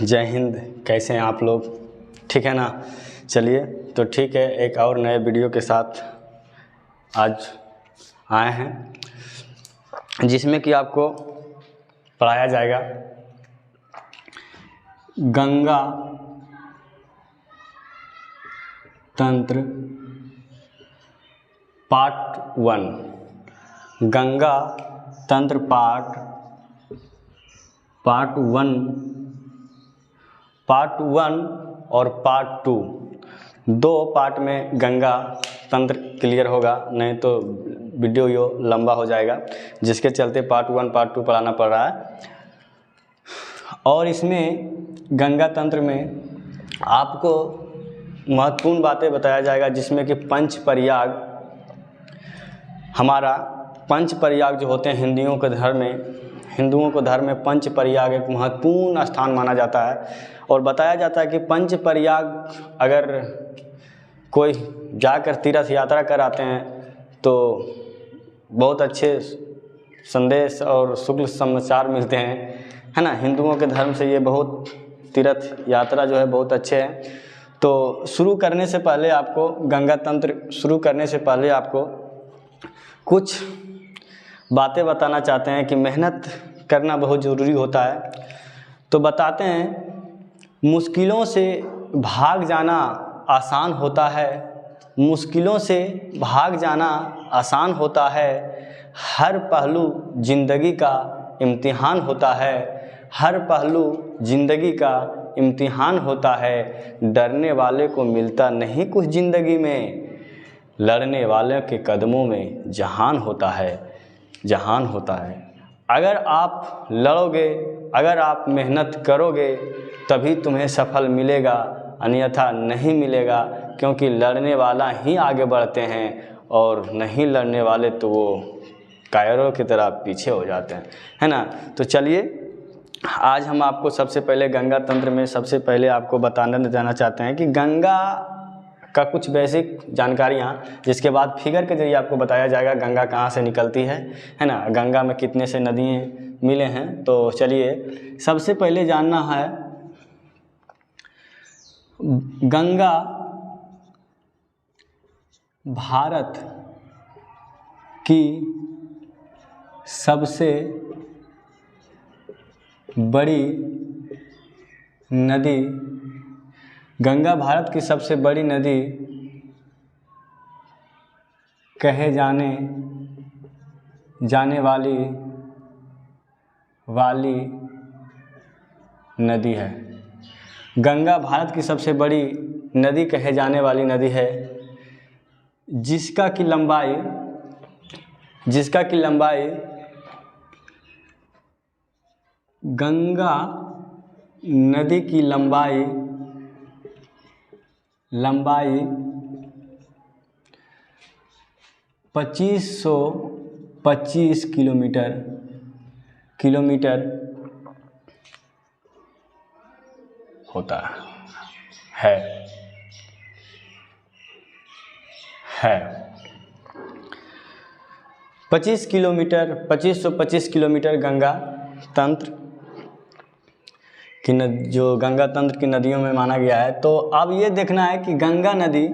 जय हिंद। कैसे हैं आप लोग? ठीक है ना? चलिए तो ठीक है, एक और नए वीडियो के साथ आज आए हैं जिसमें कि आपको पढ़ाया जाएगा गंगा तंत्र पार्ट 1। गंगा तंत्र पार्ट 1 और पार्ट 2 दो पार्ट में गंगा तंत्र क्लियर होगा, नहीं तो वीडियो लंबा हो जाएगा, जिसके चलते पार्ट 1 पार्ट 2 पढ़ाना पड़ रहा है। और इसमें गंगा तंत्र में आपको महत्वपूर्ण बातें बताया जाएगा, जिसमें कि पंच प्रयाग, हमारा पंच प्रयाग जो होते हैं हिंदुओं को धर्म में पंच प्रयाग एक महत्वपूर्ण स्थान माना जाता है। और बताया जाता है कि पंच प्रयाग अगर कोई जाकर तीर्थ यात्रा कर आते हैं तो बहुत अच्छे संदेश और शुक्ल समाचार मिलते हैं, है ना। हिंदुओं के धर्म से ये बहुत तीर्थ यात्रा जो है बहुत अच्छे हैं। तो शुरू करने से पहले आपको गंगा तंत्र शुरू करने से पहले आपको कुछ बातें बताना चाहते हैं कि मेहनत करना बहुत ज़रूरी होता है। तो बताते हैं, मुश्किलों से भाग जाना आसान होता है, मुश्किलों से भाग जाना आसान होता है। हर पहलू ज़िंदगी का इम्तिहान होता है, हर पहलू ज़िंदगी का इम्तिहान होता है। डरने वाले को मिलता नहीं कुछ ज़िंदगी में, लड़ने वाले के कदमों में जहान होता है, जहान होता है। अगर आप लड़ोगे, अगर आप मेहनत करोगे तभी तुम्हें सफल मिलेगा, अन्यथा नहीं मिलेगा। क्योंकि लड़ने वाला ही आगे बढ़ते हैं और नहीं लड़ने वाले तो वो कायरों की तरह पीछे हो जाते हैं, है ना। तो चलिए आज हम आपको सबसे पहले गंगा तंत्र में सबसे पहले आपको बताना जाना चाहते हैं कि गंगा का कुछ बेसिक जानकारियाँ, जिसके बाद फिगर के जरिए आपको बताया जाएगा गंगा कहाँ से निकलती है ना, गंगा में कितने से नदियाँ मिले हैं। तो चलिए सबसे पहले जानना है गंगा भारत की सबसे बड़ी नदी, गंगा भारत की सबसे बड़ी नदी कहे जाने वाली नदी है। गंगा भारत की सबसे बड़ी नदी कहे जाने वाली नदी है, जिसका की लंबाई गंगा नदी की लंबाई 2525 किलोमीटर होता है। 2525 किलोमीटर गंगा तंत्र की जो गंगा तंत्र की नदियों में माना गया है। तो अब ये देखना है कि गंगा नदी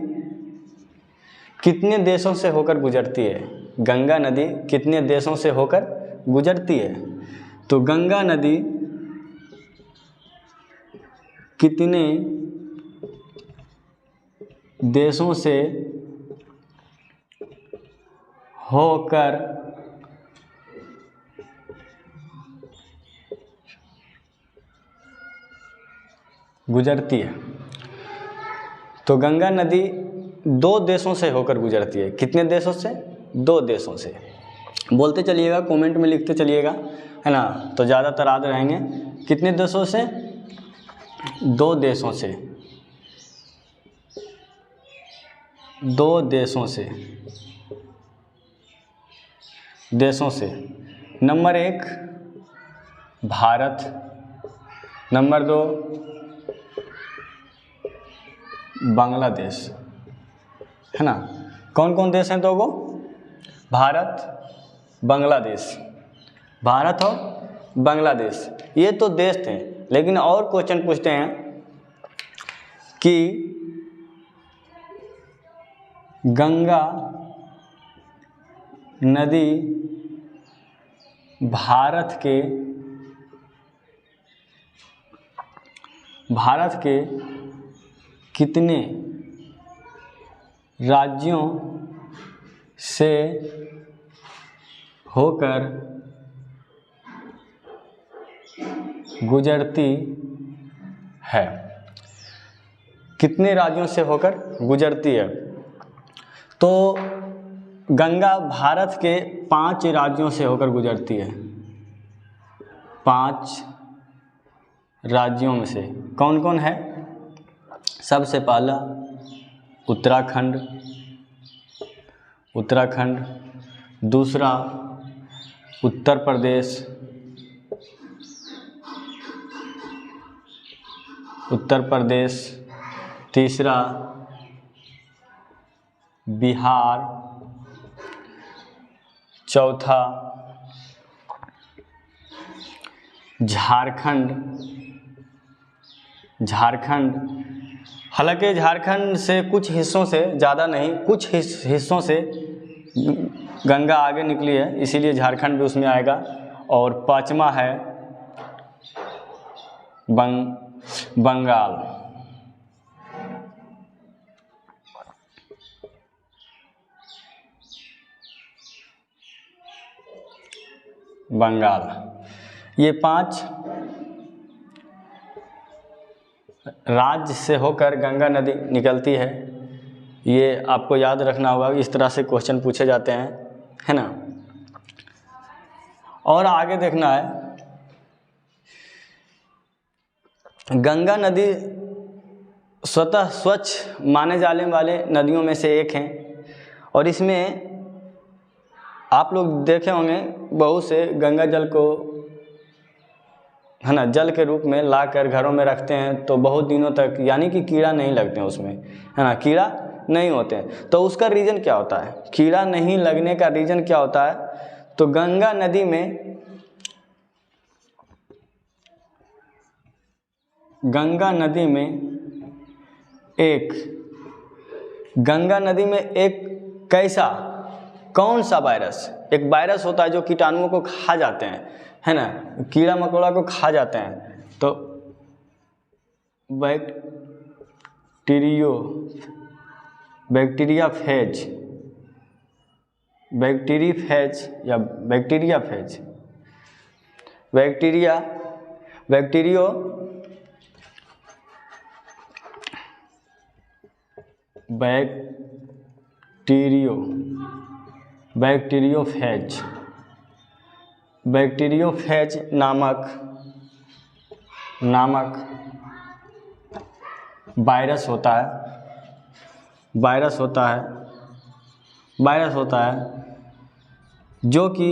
कितने देशों से होकर गुजरती है, गंगा नदी कितने देशों से होकर गुजरती है। तो गंगा नदी कितने देशों से होकर गुजरती है। तो गंगा नदी 2 देशों से होकर गुजरती है। कितने देशों से? 2 देशों से। बोलते चलिएगा, कमेंट में लिखते चलिएगा, है ना, तो ज़्यादातर याद रहेंगे। कितने देशों से? 2 देशों से। 2 देशों से। नंबर 1 भारत, नंबर 2 बांग्लादेश, है ना। कौन कौन देश हैं? 2 गो, भारत बांग्लादेश, भारत और बांग्लादेश, ये तो देश थे। लेकिन और क्वेश्चन पूछते हैं कि गंगा नदी भारत के कितने राज्यों से होकर गुजरती है? कितने राज्यों से होकर गुजरती है? तो गंगा भारत के 5 राज्यों से होकर गुजरती है। 5 राज्यों में से कौन कौन है? सबसे पहला उत्तराखंड, दूसरा उत्तर प्रदेश, तीसरा बिहार, चौथा झारखंड। हालांकि झारखंड से कुछ हिस्सों से, ज़्यादा नहीं, कुछ हिस्सों से गंगा आगे निकली है, इसीलिए झारखंड भी उसमें आएगा। और 5वां है बंगाल। ये 5 राज्य से होकर गंगा नदी निकलती है। ये आपको याद रखना होगा, इस तरह से क्वेश्चन पूछे जाते हैं, है ना। और आगे देखना है, गंगा नदी स्वतः स्वच्छ माने जाने वाले नदियों में से एक है। और इसमें आप लोग देखे होंगे बहुत से गंगा जल को, है ना, जल के रूप में लाकर घरों में रखते हैं, तो बहुत दिनों तक, यानी कि कीड़ा नहीं लगते हैं उसमें, है ना, कीड़ा नहीं होते हैं। तो उसका रीज़न क्या होता है? कीड़ा नहीं लगने का रीज़न क्या होता है? तो गंगा नदी में एक कैसा, कौन सा वायरस, एक वायरस होता है जो कीटाणुओं को खा जाते हैं, है ना, कीड़ा मकोड़ा को खा जाते हैं। तो बैक्टीरियाफेज या बैक्टीरियाफेज, बैक्टीरियोफेज नामक वायरस होता है जो कि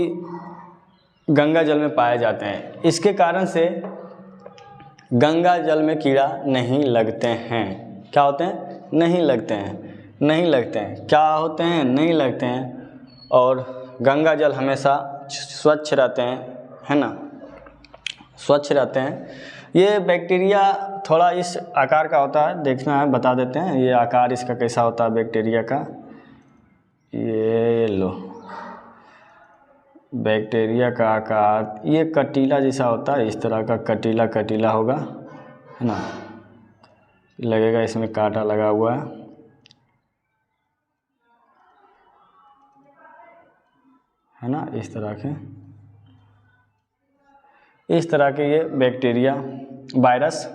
गंगा जल में पाए जाते हैं। इसके कारण से गंगा जल में कीड़ा नहीं लगते हैं। क्या होते हैं? नहीं लगते हैं। क्या होते हैं? नहीं लगते हैं। और गंगा जल हमेशा स्वच्छ रहते हैं, है ना, स्वच्छ रहते हैं। ये बैक्टीरिया थोड़ा इस आकार का होता है, देखना है, बता देते हैं ये आकार इसका कैसा होता है बैक्टीरिया का। ये लो, बैक्टीरिया का आकार ये कटीला जैसा होता है, इस तरह का कटीला होगा, है ना, लगेगा इसमें कांटा लगा हुआ है ना, इस तरह के ये बैक्टीरिया वायरस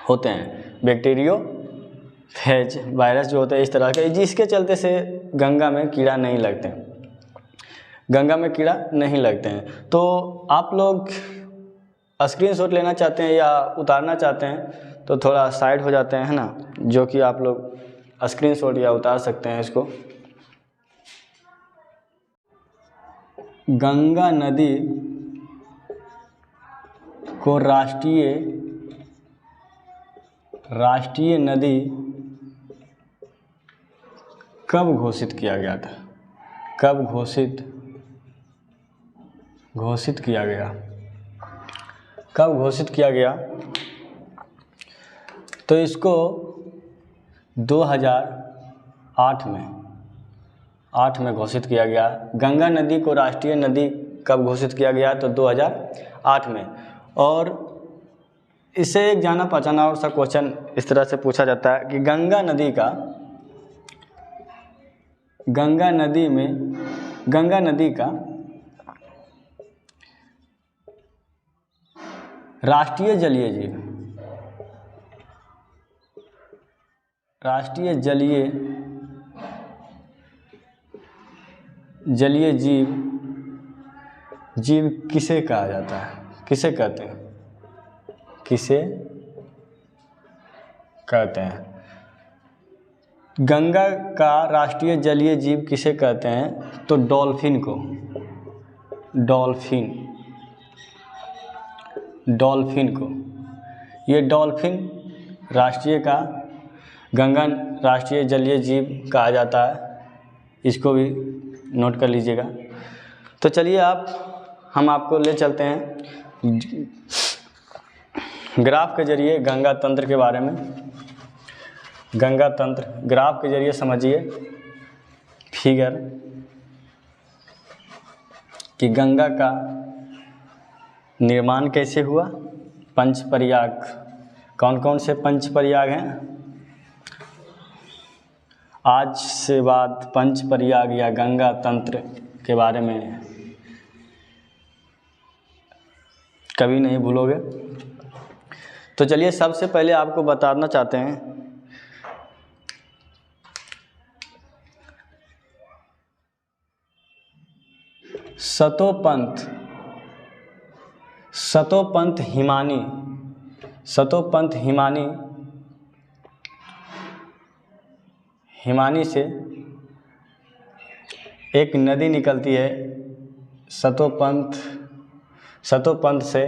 होते हैं। बैक्टीरियोफेज वायरस जो होते हैं इस तरह के, जिसके चलते से गंगा में कीड़ा नहीं लगते हैं। तो आप लोग स्क्रीनशॉट लेना चाहते हैं या उतारना चाहते हैं तो थोड़ा साइड हो जाते हैं, है ना, जो कि आप लोग स्क्रीनशॉट या उतार सकते हैं इसको। गंगा नदी को राष्ट्रीय नदी कब घोषित किया गया था? कब घोषित किया गया? कब घोषित किया गया? तो इसको 2008 में घोषित किया गया। गंगा नदी को राष्ट्रीय नदी कब घोषित किया गया? तो 2008 में। और इससे एक जाना पहचाना और सा क्वेश्चन इस तरह से पूछा जाता है कि गंगा नदी का राष्ट्रीय जलीय जीव किसे कहा जाता है? किसे कहते हैं? गंगा का राष्ट्रीय जलीय जीव किसे कहते हैं? तो डॉल्फिन को। ये डॉल्फिन गंगा राष्ट्रीय जलीय जीव कहा जाता है। इसको भी नोट कर लीजिएगा। तो चलिए हम आपको ले चलते हैं ग्राफ के जरिए गंगा तंत्र के बारे में। गंगा तंत्र ग्राफ के जरिए समझिए फिगर कि गंगा का निर्माण कैसे हुआ। पंचपर्याग, कौन कौन से पंचपर्याग हैं? आज से बाद पंचपर्याग या गंगा तंत्र के बारे में कभी नहीं भूलोगे। तो चलिए सबसे पहले आपको बताना चाहते हैं सतोपंथ हिमानी से एक नदी निकलती है सतोपंथ से।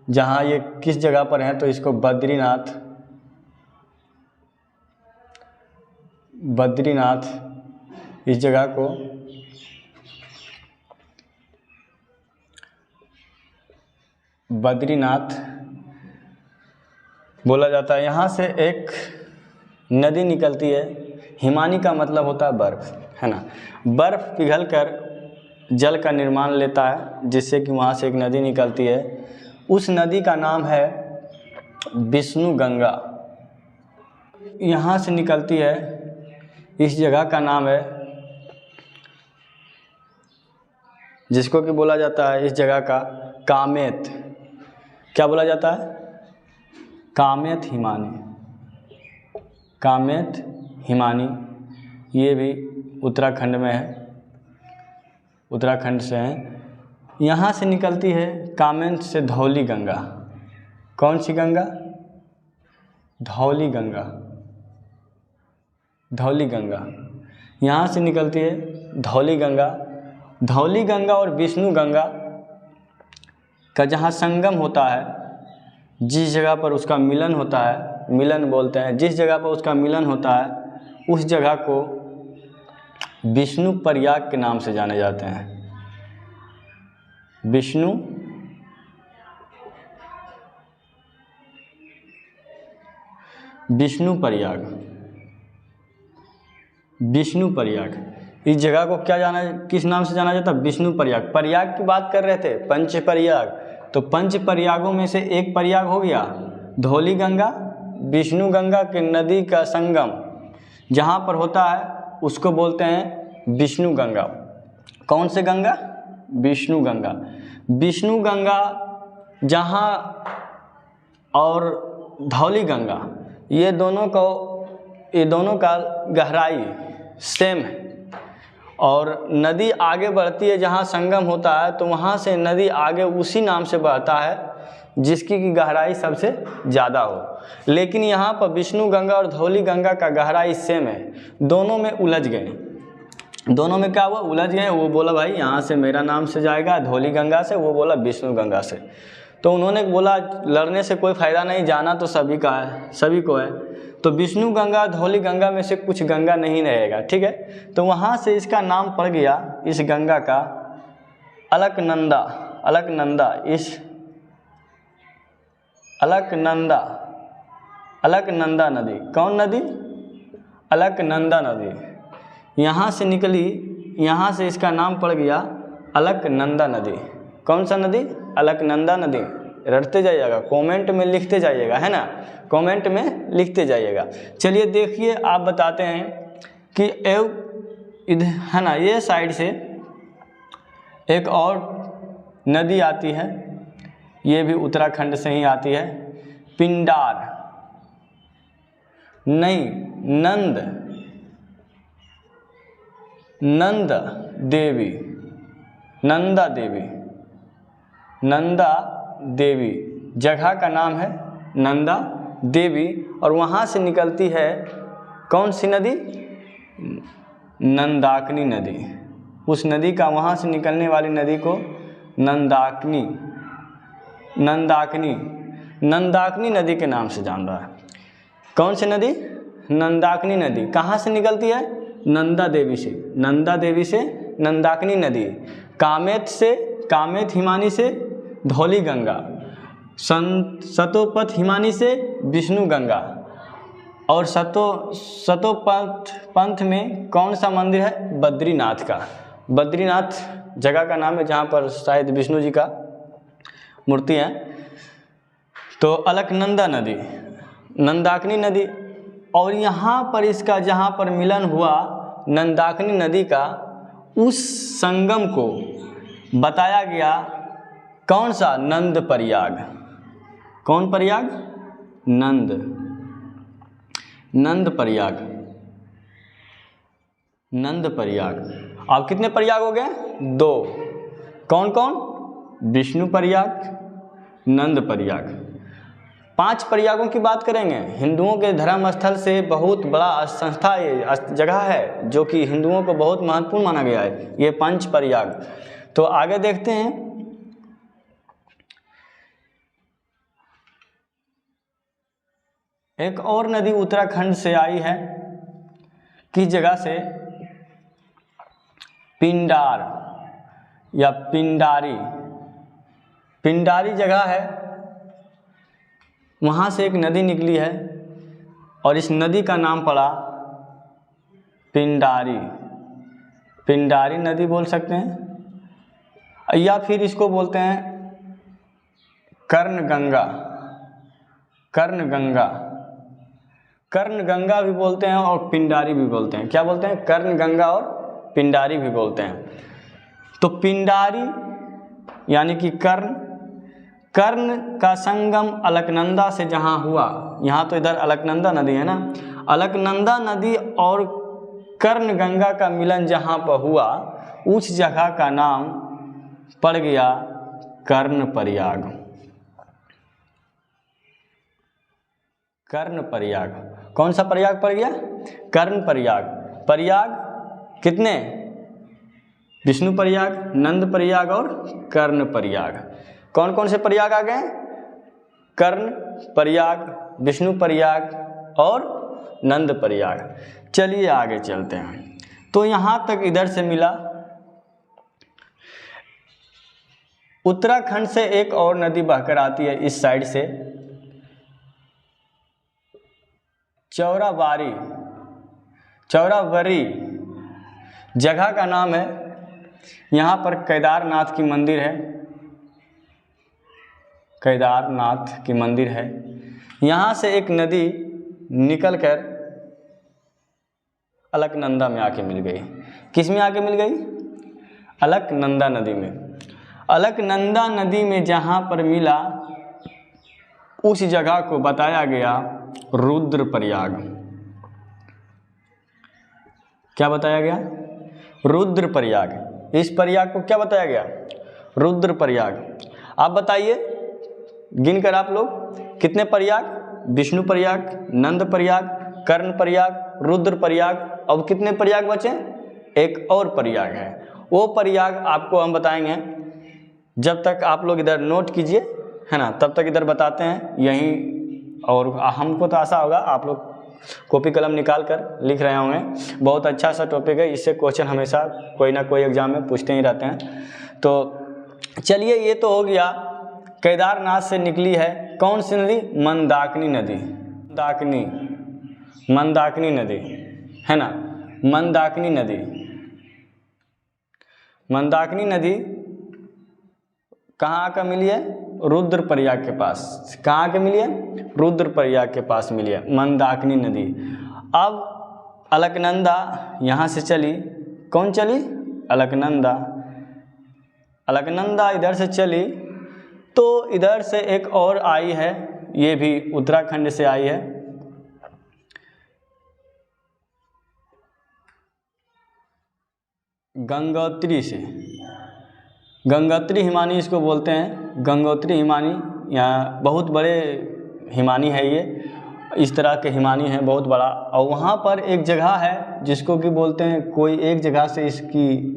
जहाँ ये किस जगह पर है? तो इसको बद्रीनाथ इस जगह को बद्रीनाथ बोला जाता है। यहाँ से एक नदी निकलती है। हिमानी का मतलब होता है बर्फ़, है ना। बर्फ़ पिघलकर जल का निर्माण लेता है, जिससे कि वहाँ से एक नदी निकलती है। उस नदी का नाम है विष्णु गंगा। यहाँ से निकलती है। इस जगह का नाम है, जिसको कि बोला जाता है इस जगह का कामेत। क्या बोला जाता है? कामेत हिमानी। ये भी उत्तराखंड में है, उत्तराखंड से है। यहाँ से निकलती है कामेत से धौली गंगा। कौन सी गंगा? धौली गंगा। यहाँ से निकलती है धौली गंगा और विष्णु गंगा का जहाँ संगम होता है, जिस जगह पर उसका मिलन होता है, मिलन बोलते हैं, जिस जगह पर उसका मिलन होता है उस जगह को विष्णु प्रयाग के नाम से जाने जाते हैं। विष्णु प्रयाग। इस जगह को किस नाम से जाना जाता है? विष्णु प्रयाग। प्रयाग की बात कर रहे थे, पंचपर्याग। तो पंच प्रयागों में से एक प्रयाग हो गया धौली गंगा। विष्णु गंगा के नदी का संगम जहाँ पर होता है उसको बोलते हैं विष्णु गंगा। कौन से गंगा? विष्णु गंगा जहाँ और धौली गंगा, ये दोनों का गहराई सेम है। और नदी आगे बढ़ती है जहाँ संगम होता है, तो वहाँ से नदी आगे उसी नाम से बहता है जिसकी की गहराई सबसे ज़्यादा हो। लेकिन यहाँ पर विष्णु गंगा और धौली गंगा का गहराई सेम है। दोनों में उलझ गए। दोनों में क्या हुआ? उलझ गए। वो बोला भाई यहाँ से मेरा नाम से जाएगा धौली गंगा से, वो बोला विष्णु गंगा से। तो उन्होंने बोला लड़ने से कोई फ़ायदा नहीं, जाना तो सभी का है, सभी को है। तो विष्णु गंगा धौली गंगा में से कुछ गंगा नहीं रहेगा, ठीक है। तो वहाँ से इसका नाम पड़ गया इस गंगा का अलकनंदा। अलकनंदा, अलकनंदा नदी, कौन नदी? अलकनंदा नदी। यहाँ से निकली, यहाँ से इसका नाम पड़ गया अलकनंदा नदी। कौन सा नदी? अलकनंदा नदी। रटते जाइएगा, कमेंट में लिखते जाइएगा, है ना, कमेंट में लिखते जाइएगा। चलिए देखिए, आप बताते हैं कि इधर है ना, ये साइड से एक और नदी आती है, ये भी उत्तराखंड से ही आती है, पिंडार, नहीं नंद, नंद देवी, नंदा देवी, नंदा देवी जगह का नाम है नंदा देवी। और वहाँ से निकलती है कौन सी नदी? नंदाकिनी नदी। उस नदी का, वहाँ से निकलने वाली नदी को नंदाकिनी, नंदाकिनी, नंदाकिनी नदी के नाम से जान रहा है। कौन सी नदी? नंदाकिनी नदी। कहाँ से निकलती है? नंदा देवी से, नंदा देवी से नंदाकिनी नदी। कामेत से, कामेत हिमानी से धौली गंगा, सतोपथ हिमानी से विष्णु गंगा। और सतोपथ पंथ में कौन सा मंदिर है? बद्रीनाथ का। बद्रीनाथ जगह का नाम है जहाँ पर शायद विष्णु जी का मूर्ति है। तो अलकनंदा नदी, नंदाकिनी नदी। और यहाँ पर इसका जहाँ पर मिलन हुआ नंदाकिनी नदी का, उस संगम को बताया गया कौन सा? नंद प्रयाग। कौन प्रयाग? नंद, नंद प्रयाग, नंद प्रयाग। अब कितने प्रयाग हो गए? 2। कौन कौन? विष्णु प्रयाग, नंद प्रयाग। 5 प्रयागों की बात करेंगे। हिंदुओं के धर्म स्थल से बहुत बड़ा संस्था, ये जगह है जो कि हिंदुओं को बहुत महत्वपूर्ण माना गया है, ये 5 प्रयाग। तो आगे देखते हैं। एक और नदी उत्तराखंड से आई है, किस जगह से? पिंडार या पिंडारी, पिंडारी जगह है, वहाँ से एक नदी निकली है और इस नदी का नाम पड़ा पिंडारी, पिंडारी नदी बोल सकते हैं, या फिर इसको बोलते हैं कर्णगंगा, कर्णगंगा, कर्णगंगा भी बोलते हैं और पिंडारी भी बोलते हैं। क्या बोलते हैं? कर्णगंगा और पिंडारी भी बोलते हैं। तो पिंडारी यानी कि कर्ण, कर्ण का संगम अलकनंदा से जहाँ हुआ, यहाँ तो इधर अलकनंदा नदी है ना, अलकनंदा नदी और कर्णगंगा का मिलन जहाँ पर हुआ, उस जगह का नाम पड़ गया कर्णप्रयाग, कर्णप्रयाग। कौन सा प्रयाग पड़ गया? कर्णप्रयाग। प्रयाग कितने? विष्णु प्रयाग, नंद प्रयाग और कर्ण प्रयाग। कौन कौन से प्रयाग आ गए? कर्ण प्रयाग, विष्णु प्रयाग और नंद प्रयाग। चलिए आगे चलते हैं। तो यहाँ तक इधर से मिला। उत्तराखंड से एक और नदी बहकर आती है इस साइड से, चौराबाड़ी, चौराबाड़ी जगह का नाम है। यहाँ पर केदारनाथ की मंदिर है, केदारनाथ की मंदिर है। यहाँ से एक नदी निकलकर अलकनंदा में आके मिल गई। किस में आके मिल गई? अलकनंदा नदी में। अलकनंदा नदी में जहाँ पर मिला, उस जगह को बताया गया रुद्रप्रयाग। क्या बताया गया? रुद्रप्रयाग। इस प्रयाग को क्या बताया गया? रुद्रप्रयाग। आप बताइए गिनकर आप लोग कितने प्रयाग? विष्णु प्रयाग, नंद प्रयाग, कर्ण प्रयाग, रुद्र प्रयाग। अब कितने प्रयाग बचे? एक और प्रयाग है, वो प्रयाग आपको हम बताएंगे। जब तक आप लोग इधर नोट कीजिए, है ना, तब तक इधर बताते हैं यहीं। और हमको तो आशा होगा आप लोग कॉपी कलम निकाल कर लिख रहे होंगे। बहुत अच्छा सा टॉपिक है, इससे क्वेश्चन हमेशा कोई ना कोई एग्जाम में पूछते ही रहते हैं। तो चलिए, ये तो हो गया केदारनाथ से निकली है कौन सी नदी? मंदाकिनी नदी। मंदाकिनी नदी है ना, मंदाकिनी नदी। मंदाकिनी नदी कहाँ आकर मिली है? रुद्रप्रयाग के पास। कहाँ आकर मिली है? रुद्रप्रयाग के पास मिली है मंदाकिनी नदी। अब अलकनंदा यहाँ से चली, कौन चली? अलकनंदा। अलकनंदा इधर से चली तो इधर से एक और आई है, ये भी उत्तराखंड से आई है, गंगोत्री से। गंगोत्री हिमानी इसको बोलते हैं, गंगोत्री हिमानी। यहाँ बहुत बड़े हिमानी है ये, इस तरह के हिमानी है बहुत बड़ा। और वहाँ पर एक जगह है जिसको कि बोलते हैं, कोई एक जगह से इसकी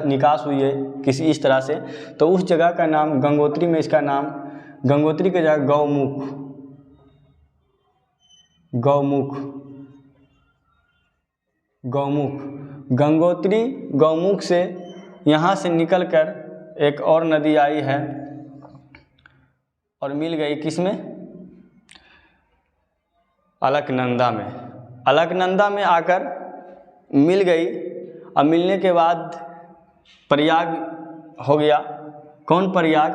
निकास हुई है किसी इस तरह से, तो उस जगह का नाम गंगोत्री में, इसका नाम गंगोत्री की जगह गौमुख। गौमुख, गौमुख, गंगोत्री गौमुख से यहाँ से निकलकर एक और नदी आई है और मिल गई किसमें? अलकनंदा में। अलकनंदा में आकर मिल गई। अब मिलने के बाद प्रयाग हो गया। कौन प्रयाग?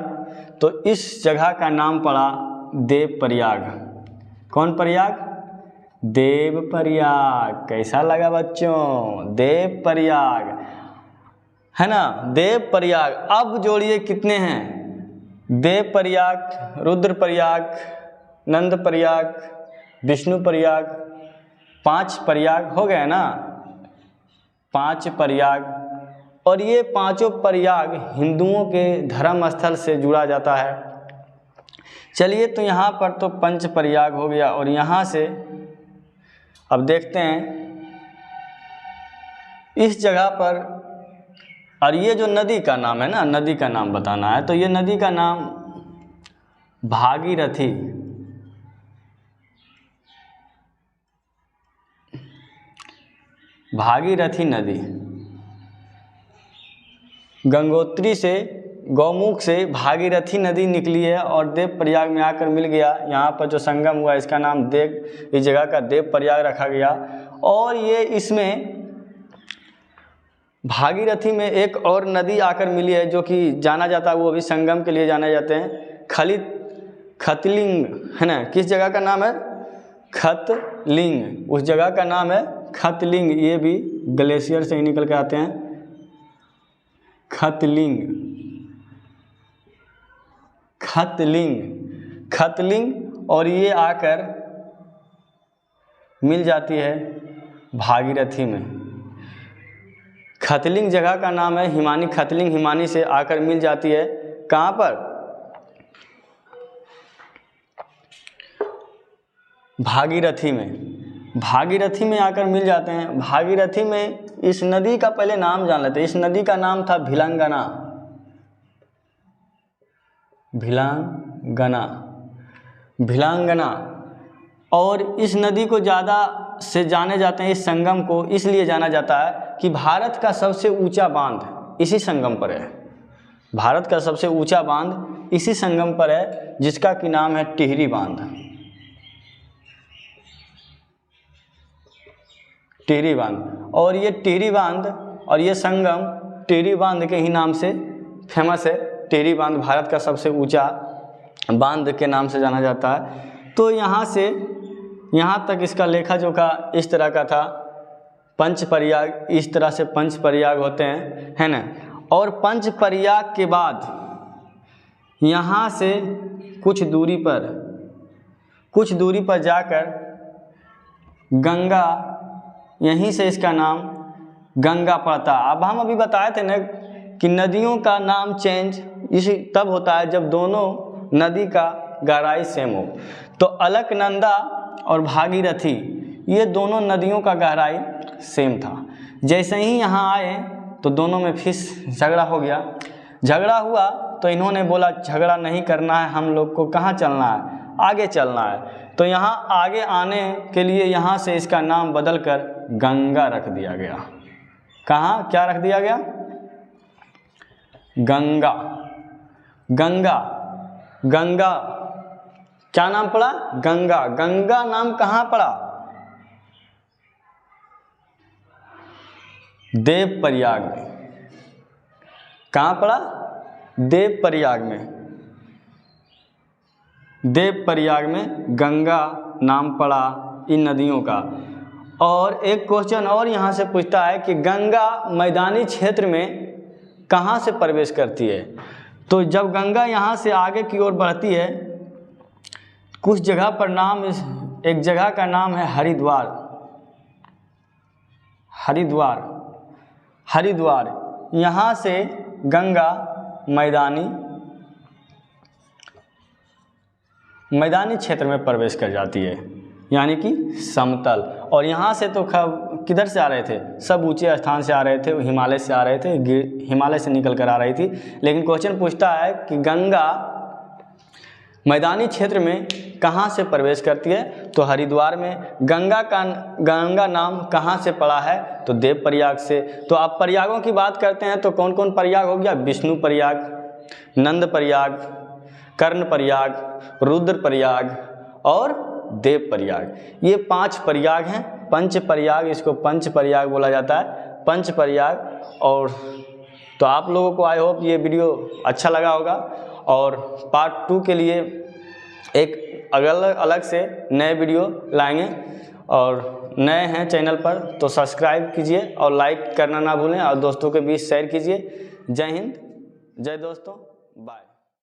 तो इस जगह का नाम पड़ा देव प्रयाग। कौन प्रयाग? देव प्रयाग। कैसा लगा बच्चों? देव प्रयाग है ना, देव प्रयाग। अब जोड़िए कितने हैं? देव प्रयाग, रुद्र प्रयाग, नंद प्रयाग, विष्णु प्रयाग, 5 प्रयाग हो गए ना, 5 प्रयाग। और ये पांचों प्रयाग हिंदुओं के धर्म स्थल से जुड़ा जाता है। चलिए, तो यहाँ पर तो पंच प्रयाग हो गया। और यहाँ से अब देखते हैं इस जगह पर, और ये जो नदी का नाम है ना, नदी का नाम बताना है, तो ये नदी का नाम भागीरथी। भागीरथी नदी गंगोत्री से, गौमुख से भागीरथी नदी निकली है और देव प्रयाग में आकर मिल गया। यहाँ पर जो संगम हुआ इसका नाम देव, इस जगह का देव प्रयाग रखा गया। और ये इसमें भागीरथी में एक और नदी आकर मिली है जो कि जाना जाता है, वो भी संगम के लिए जाने जाते हैं, खतलिंग है ना। किस जगह का नाम है? खतलिंग। उस जगह का नाम है खतलिंग। ये भी ग्लेशियर से ही निकल के आते हैं, खतलिंग। खतलिंग, खतलिंग। और ये आकर मिल जाती है भागीरथी में। खतलिंग जगह का नाम है हिमानी। खतलिंग हिमानी से आकर मिल जाती है कहाँ पर? भागीरथी में। भागीरथी में आकर मिल जाते हैं। भागीरथी में इस नदी का पहले नाम जान लेते हैं। इस नदी का नाम था भिलंगना। भिलंगना, भिलंगना। और इस नदी को ज़्यादा से जाने जाते हैं, इस संगम को इसलिए जाना जाता है कि भारत का सबसे ऊंचा बांध इसी संगम पर है। भारत का सबसे ऊंचा बांध इसी संगम पर है, जिसका कि नाम है टिहरी बांध। टिहरी बांध। और ये टिहरी बांध और ये संगम टिहरी बांध के ही नाम से फेमस है। टिहरी बांध भारत का सबसे ऊंचा बांध के नाम से जाना जाता है। तो यहाँ से यहाँ तक इसका लेखा जोखा इस तरह का था। पंच प्रयाग, इस तरह से पंच प्रयाग होते हैं, है ना। और पंच प्रयाग के बाद यहाँ से कुछ दूरी पर जाकर गंगा, यहीं से इसका नाम गंगा पड़ता। अब हम अभी बताए थे ना कि नदियों का नाम चेंज इसी तब होता है जब दोनों नदी का गहराई सेम हो। तो अलकनंदा और भागीरथी ये दोनों नदियों का गहराई सेम था। जैसे ही यहाँ आए तो दोनों में फिर झगड़ा हो गया। झगड़ा हुआ तो इन्होंने बोला झगड़ा नहीं करना है, हम लोग को कहाँ चलना है, आगे चलना है। तो यहाँ आगे आने के लिए यहाँ से इसका नाम बदलकर गंगा रख दिया गया। कहाँ क्या रख दिया गया? गंगा। गंगा। गंगा, क्या नाम पड़ा? गंगा। गंगा नाम कहाँ पड़ा? देवप्रयाग में। कहाँ पड़ा? देवप्रयाग में। देवप्रयाग में गंगा नाम पड़ा इन नदियों का। और एक क्वेश्चन और यहाँ से पूछता है कि गंगा मैदानी क्षेत्र में कहाँ से प्रवेश करती है? तो जब गंगा यहाँ से आगे की ओर बढ़ती है, कुछ जगह पर नाम, एक जगह का नाम है हरिद्वार। हरिद्वार, हरिद्वार, यहाँ से गंगा मैदानी क्षेत्र में प्रवेश कर जाती है, यानी कि समतल। और यहाँ से तो किधर से आ रहे थे? सब ऊंचे स्थान से आ रहे थे, हिमालय से आ रहे थे, हिमालय से निकल कर आ रही थी। लेकिन क्वेश्चन पूछता है कि गंगा मैदानी क्षेत्र में कहाँ से प्रवेश करती है? तो हरिद्वार में। गंगा नाम कहाँ से पड़ा है? तो देवप्रयाग से। तो आप प्रयागों की बात करते हैं तो कौन कौन प्रयाग हो गया? विष्णु प्रयाग, नंद प्रयाग, कर्ण प्रयाग, रुद्र प्रयाग और देव प्रयाग। ये 5 प्रयाग हैं। पंच प्रयाग, इसको पंच प्रयाग बोला जाता है, पंच प्रयाग। और तो आप लोगों को आई होप ये वीडियो अच्छा लगा होगा। और पार्ट 2 के लिए एक अलग से नए वीडियो लाएंगे। और नए हैं चैनल पर तो सब्सक्राइब कीजिए और लाइक करना ना भूलें और दोस्तों के बीच शेयर कीजिए। जय हिंद, जय दोस्तों, बाय।